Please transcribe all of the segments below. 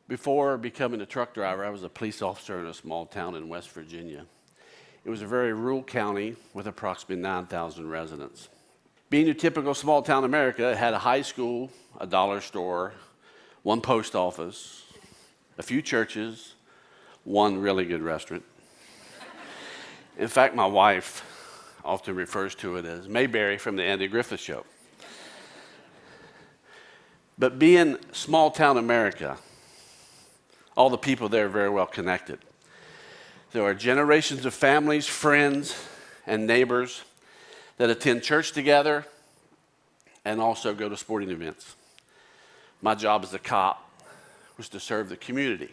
Before becoming a truck driver, I was a police officer in a small town in West Virginia. It was a very rural county with approximately 9,000 residents. Being your typical small town America, it had a high school, a dollar store, one post office, a few churches, one really good restaurant. In fact, my wife often refers to it as Mayberry from the Andy Griffith Show. But being small town America, all the people there are very well connected. There are generations of families, friends, and neighbors that attend church together and also go to sporting events. My job as a cop was to serve the community.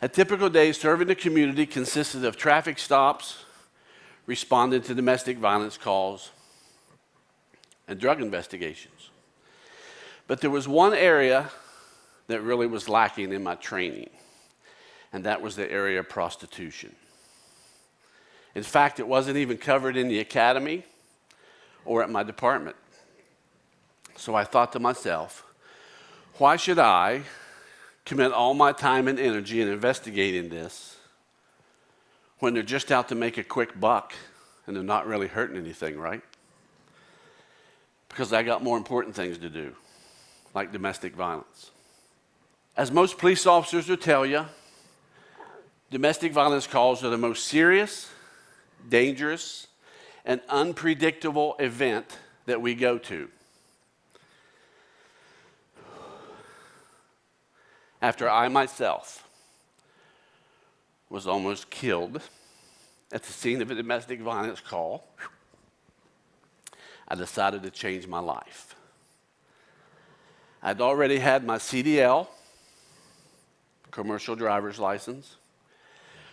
A typical day serving the community consisted of traffic stops, responding to domestic violence calls, and drug investigations. But there was one area that really was lacking in my training, and that was the area of prostitution. In fact, it wasn't even covered in the academy or at my department. So I thought to myself, why should I commit all my time and energy in investigating this when they're just out to make a quick buck and they're not really hurting anything, right? Because I got more important things to do, like domestic violence. As most police officers will tell you, domestic violence calls are the most serious, dangerous, and unpredictable event that we go to. After I myself was almost killed at the scene of a domestic violence call, I decided to change my life. I'd already had my CDL, commercial driver's license,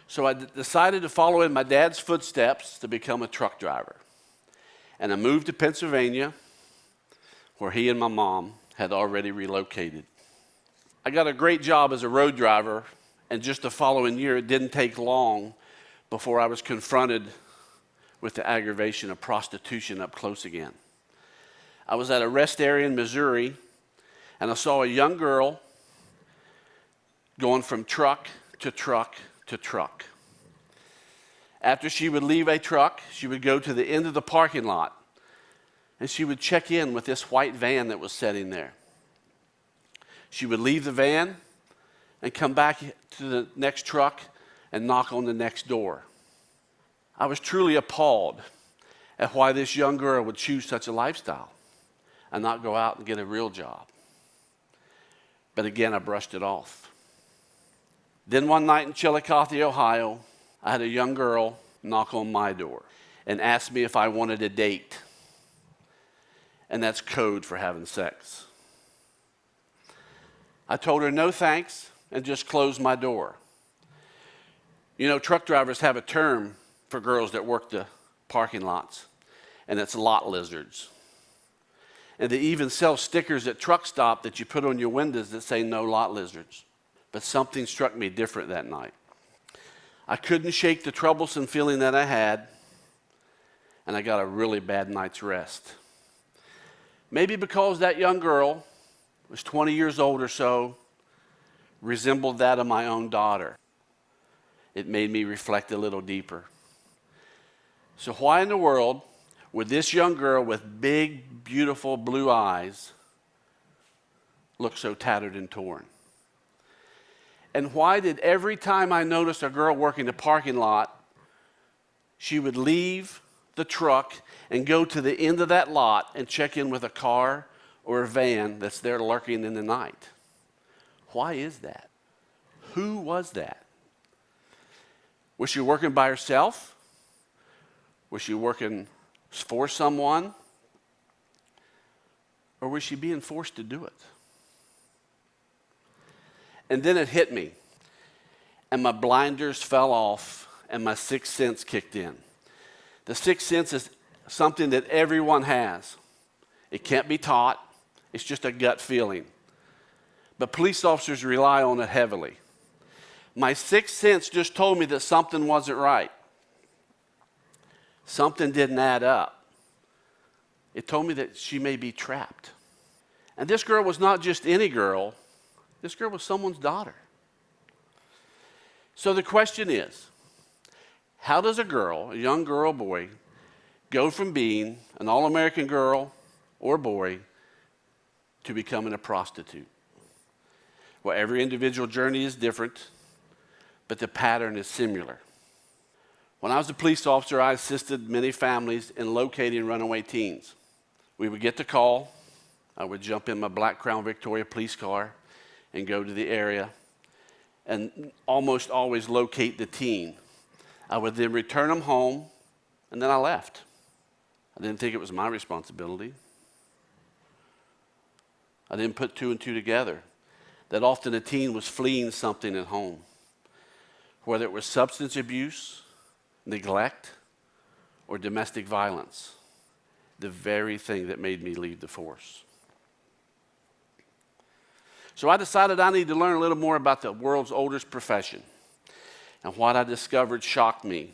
so I decided to follow in my dad's footsteps to become a truck driver. And I moved to Pennsylvania, where he and my mom had already relocated. I got a great job as a road driver, and just the following year, it didn't take long before I was confronted with the aggravation of prostitution up close again. I was at a rest area in Missouri, and I saw a young girl going from truck to truck to truck. After she would leave a truck, she would go to the end of the parking lot, and she would check in with this white van that was sitting there. She would leave the van and come back to the next truck and knock on the next door. I was truly appalled at why this young girl would choose such a lifestyle and not go out and get a real job. But again, I brushed it off. Then one night in Chillicothe, Ohio, I had a young girl knock on my door and ask me if I wanted a date. And that's code for having sex. I told her no thanks and just closed my door. You know, truck drivers have a term for girls that work the parking lots, and it's lot lizards. And they even sell stickers at truck stop that you put on your windows that say no lot lizards. But something struck me different that night. I couldn't shake the troublesome feeling that I had, and I got a really bad night's rest. Maybe because that young girl was 20 years old or so, resembled that of my own daughter. It made me reflect a little deeper. So why in the world would this young girl with big, beautiful blue eyes look so tattered and torn? And why did every time I noticed a girl working the parking lot, she would leave the truck and go to the end of that lot and check in with a car or a van that's there lurking in the night? Why is that? Who was that? Was she working by herself? Was she working for someone? Or was she being forced to do it? And then it hit me, and my blinders fell off, and my sixth sense kicked in. The sixth sense is something that everyone has. It can't be taught. It's just a gut feeling. But police officers rely on it heavily. My sixth sense just told me that something wasn't right. Something didn't add up. It told me that she may be trapped. And this girl was not just any girl. This girl was someone's daughter. So the question is, how does a girl, a young girl or boy, go from being an all-American girl or boy to becoming a prostitute? Well, every individual journey is different, but the pattern is similar. When I was a police officer, I assisted many families in locating runaway teens. We would get the call. I would jump in my black Crown Victoria police car and go to the area and almost always locate the teen. I would then return them home, and then I left. I didn't think it was my responsibility. I didn't put two and two together, that often a teen was fleeing something at home, whether it was substance abuse, neglect, or domestic violence, the very thing that made me leave the force. So I decided I need to learn a little more about the world's oldest profession. And what I discovered shocked me.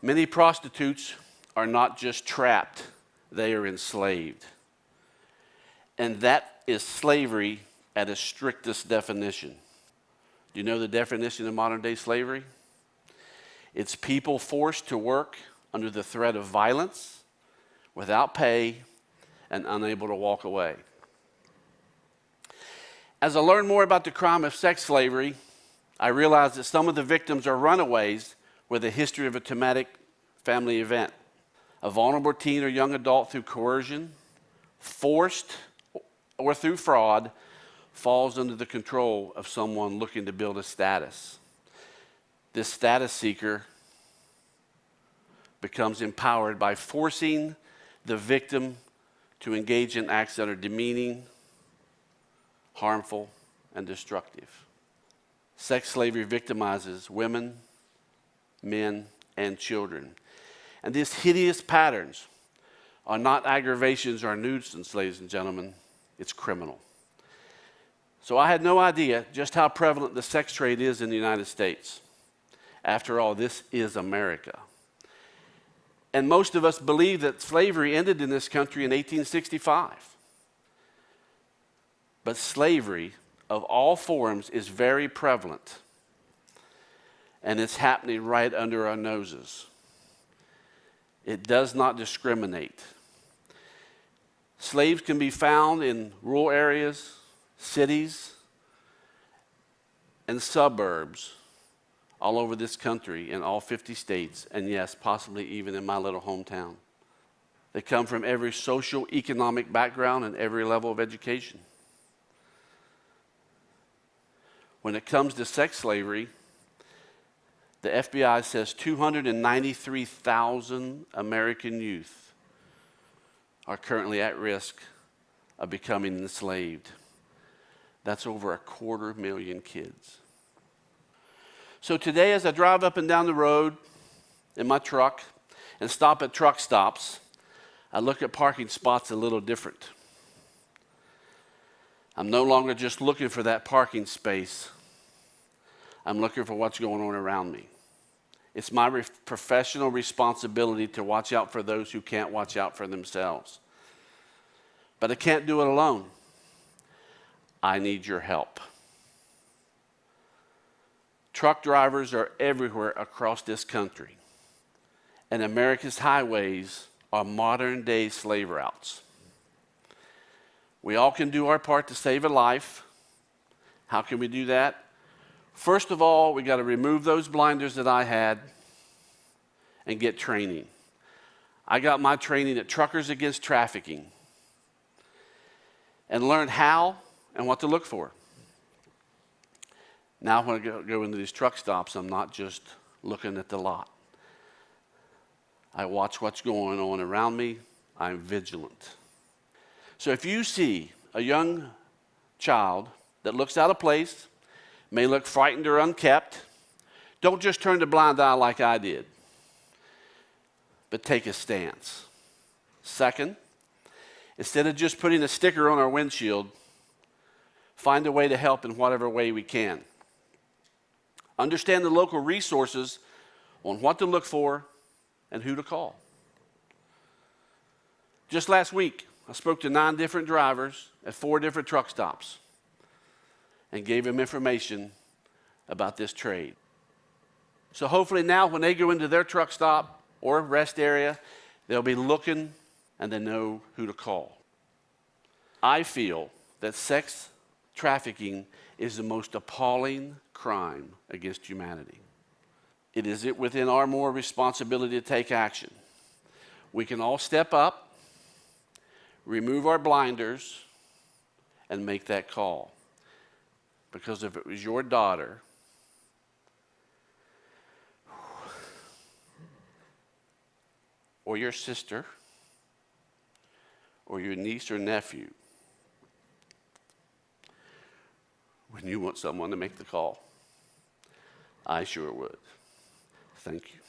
Many prostitutes are not just trapped, they are enslaved. And that is slavery at its strictest definition. Do you know the definition of modern day slavery? It's people forced to work under the threat of violence, without pay, and unable to walk away. As I learned more about the crime of sex slavery, I realized that some of the victims are runaways with a history of a traumatic family event. A vulnerable teen or young adult through coercion, forced, or through fraud, falls under the control of someone looking to build a status. This status seeker becomes empowered by forcing the victim to engage in acts that are demeaning, harmful, and destructive. Sex slavery victimizes women, men, and children. And these hideous patterns are not aggravations or nuisance, ladies and gentlemen. It's criminal. So I had no idea just how prevalent the sex trade is in the United States. After all, this is America. And most of us believe that slavery ended in this country in 1865. But slavery of all forms is very prevalent. And it's happening right under our noses. It does not discriminate. Slaves can be found in rural areas, cities, and suburbs all over this country, in all 50 states, and yes, possibly even in my little hometown. They come from every social, economic background and every level of education. When it comes to sex slavery, the FBI says 293,000 American youth are currently at risk of becoming enslaved. That's over 250,000 kids. So today, as I drive up and down the road in my truck and stop at truck stops, I look at parking spots a little different. I'm no longer just looking for that parking space. I'm looking for what's going on around me. It's my professional responsibility to watch out for those who can't watch out for themselves. But I can't do it alone. I need your help. Truck drivers are everywhere across this country, and America's highways are modern-day slave routes. We all can do our part to save a life. How can we do that? First of all, we got to remove those blinders that I had and get training. I got my training at Truckers Against Trafficking and learned how and what to look for. Now when I go into these truck stops, I'm not just looking at the lot. I watch what's going on around me. I'm vigilant. So if you see a young child that looks out of place, may look frightened or unkept, don't just turn a blind eye like I did, but take a stance. Second, instead of just putting a sticker on our windshield, find a way to help in whatever way we can. Understand the local resources on what to look for and who to call. Just last week, I spoke to 9 different drivers at 4 different truck stops and gave them information about this trade. So hopefully now when they go into their truck stop or rest area, they'll be looking and they know who to call. I feel that sex trafficking is the most appalling crime against humanity. It is within our moral responsibility to take action. We can all step up, remove our blinders, and make that call. Because if it was your daughter, or your sister, or your niece or nephew, when you want someone to make the call, I sure would. Thank you.